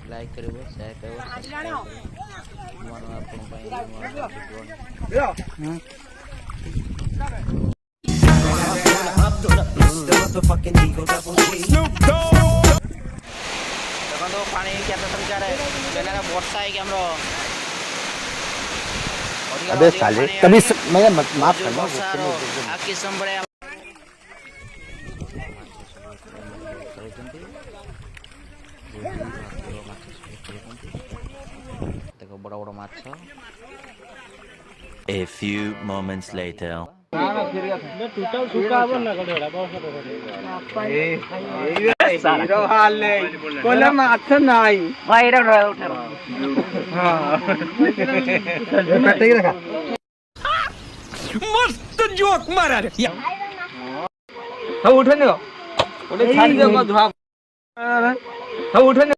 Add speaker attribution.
Speaker 1: like करिवो share करिवो मन आपन पई देखो पानी केते संचार बेला वर्षा है कि हमरो
Speaker 2: अबे साले तभी मैं माफ करना
Speaker 1: आकी संबरे देखो बड़ा बड़ा माछ
Speaker 3: A few moments later
Speaker 4: total सुका बन ना कडेड़ा बहुत
Speaker 5: हीरो हाल ले कोला माछ नाही
Speaker 1: बाहर उठे
Speaker 5: हां कटे रखा मस्त जोक मारा रे हां उठे ने ओले छाड़ी दे को धुआ हां उठे ने